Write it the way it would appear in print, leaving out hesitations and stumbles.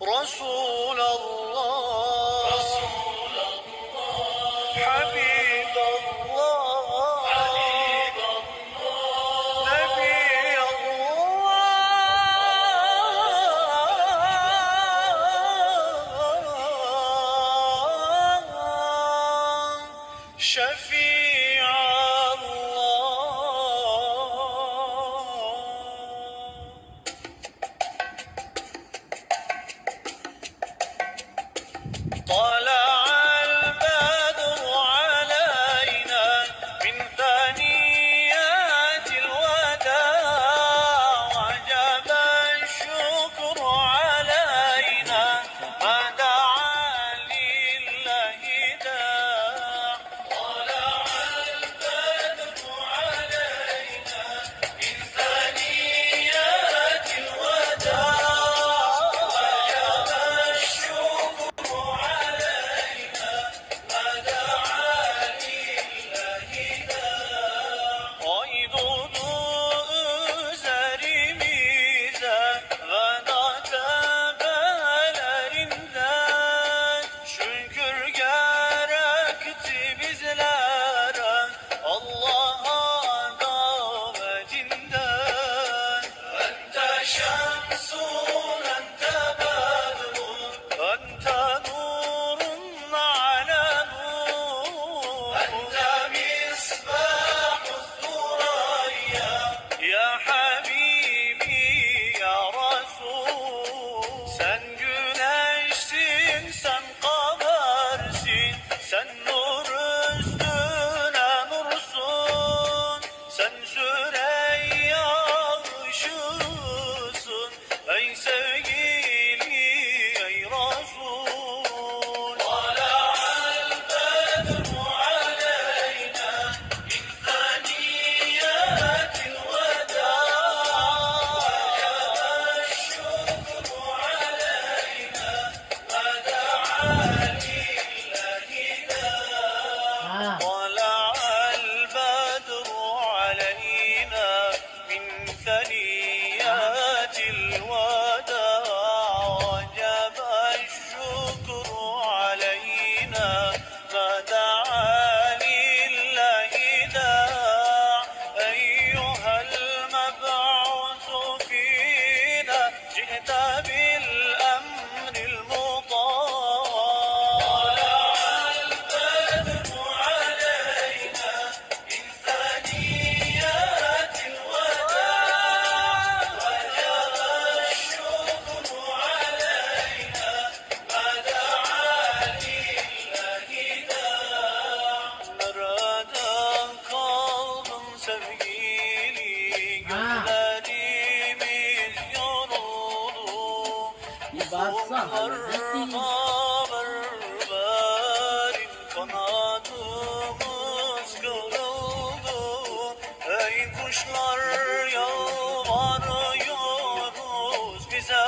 رسول الله حبيب الله نبي الله شفيع طلع البدر علينا من ثنيات الوداع وجب الشكر علينا ما دعا لله داع طلع البدر علينا من ثنيات الوداع وجب الشكر sen nur üstüne nursun, sen Süreyya ışığısın, ey sevgili ey Resul. Tala'al bedru aleyna min thaniyatil veda, vecebe şşukru aleyna ma da'a طلع البدر علينا من ثنيات الوداع وجب الشكر علينا ما دعا لله داع أيها المبعوث فينا جئت بالأمر المطاع sevgili gözlerimiz yoruldu. Ufuklarda berberin kanadımız kırıldı. Ey kuşlar yalvarıyoruz bize.